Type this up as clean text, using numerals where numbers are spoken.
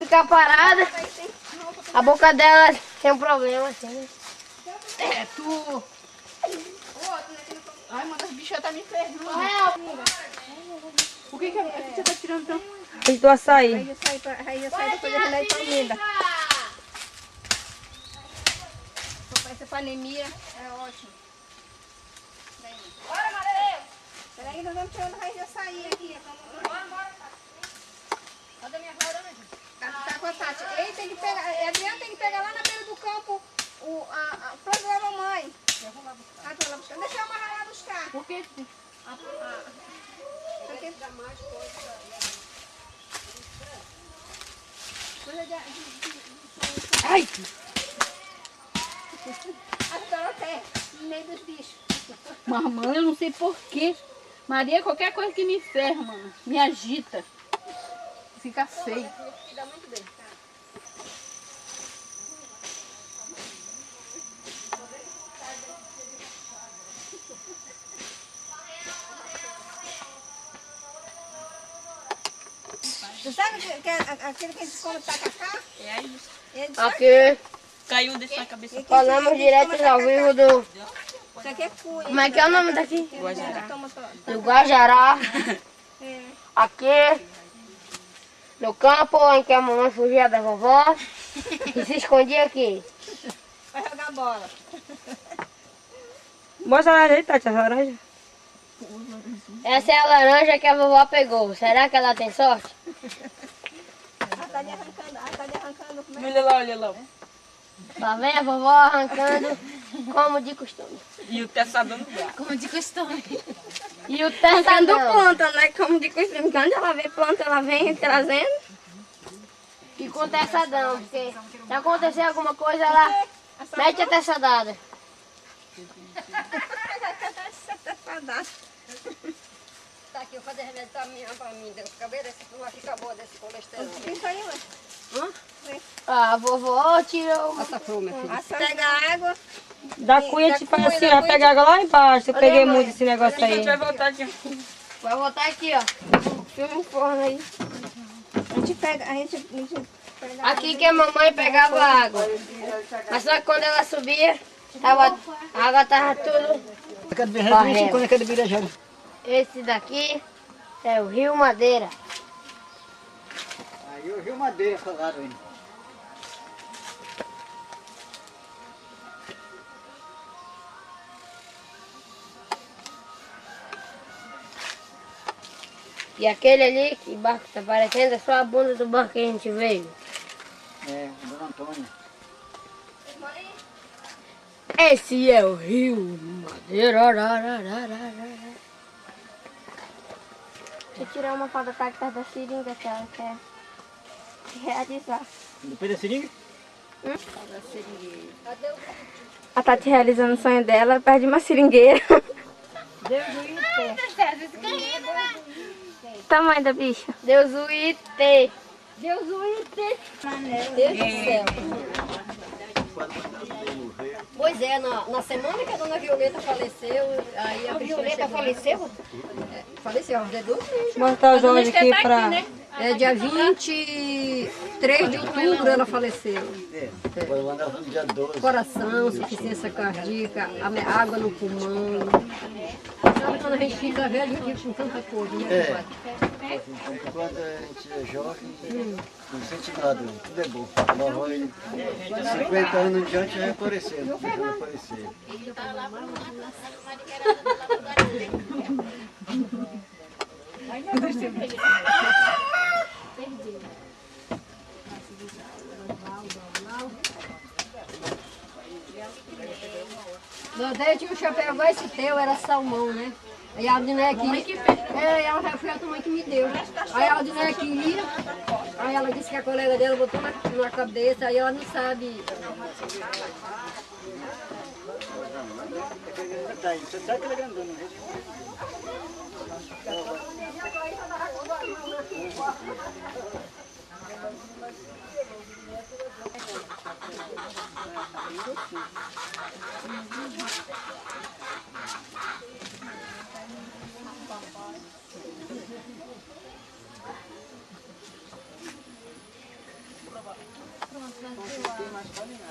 ficar parada. A boca dela tem um problema, assim. É, tu... Ai, mano, as bichas tá me ferrando. O que você tá tirando então? Fiz do açaí. Aí eu saí pra fazer remédio pra comida. Essa pra anemia é ótimo. Bora, Maria! Peraí, nós vamos tirando a raiz de açaí aqui. Bora. Cadê minha floranja? Tá com a Tati. Ei, tem que pegar, Adriana tem que pegar lá na beira do campo a planta da mamãe. Eu vou lá buscar. Tu vai lá buscar. Deixa eu amarrar lá buscar. Por quê? Porque dá mais coisa. Coisa de... Ai! Adoro até no meio dos bichos. Mas, mano, eu não sei porquê. Maria, qualquer coisa que me ferra, mano, me agita. Fica feio. Dá muito bem, tá? Tu sabe que aquele que a gente come tacacá? É isso. Aqui, Caiu desse na cabeça. falamos direto ao vivo do... Isso aqui é cuia. Como é que é o nome daqui? Guajará. Do Guajará. É. Aqui, no campo em que a mamãe fugia da vovó e se escondia aqui. Vai jogar bola. Mostra a laranja aí, Tati, a laranja. Essa é a laranja que a vovó pegou. Será que ela tem sorte? Ela tá lhe arrancando. Como é? Olha lá. Lá vem a vovó arrancando como de costume. E o teçadão do gato. Como de costume. E o Arrancando testadão. planta, né? Como de costume. Quando ela vê planta, ela vem trazendo. E com testadão. Porque se acontecer alguma coisa, ela mete a testadada. Tá aqui, eu vou fazer remédio pra mim. Acabei desse turma que acabou desse colesterol. Isso aí, ué. A vovó tirou... Essa flor, minha filha. Pega água. Da cuia, a gente faz assim, vai pegar água lá embaixo. Eu peguei muito esse negócio aí. Vai voltar de... Vai voltar aqui, ó. Filma o forno aí. A gente pega Aqui que a mamãe pegava água. Mas só que quando ela subia, a água tava tudo... Correndo. Esse daqui é o Rio Madeira. Aí o Rio Madeira falaram aí. E aquele ali, que barco tá parecendo, é só a bunda do barco que a gente veio. É, Dona Antônia. Esse é o Rio Madeira. Deixa eu tirar uma foto da seringa que ela quer realizar. Depois da seringa? A Tati realizando o sonho dela, perde uma seringueira. Tamanho da bicha. Deus o ite. Deus o ite. Deus do céu. Pois é, na semana que a dona Violeta faleceu, aí a Violeta faleceu? Faleceu, há 2 meses. Mostrar o Jorge aqui pra... É dia 23 de outubro ela faleceu. Foi lá no dia 12. Coração, insuficiência cardíaca, água no pulmão. Sabe quando a gente fica velho aqui com tanta coisa, né? Quando a gente é jovem, não sente nada, tudo é bom. Mas vai 50 anos em diante vai aparecendo, vai aparecer. Nordeste tinha um chapéu igual esse teu, era salmão, né? Aí a Aldinei queria. Ela foi a mãe que me deu. Aí a Aldinei queria. Aí ela disse que a colega dela botou na cabeça, aí ela não sabe. Você sabe que ele é grandão, não é? Não,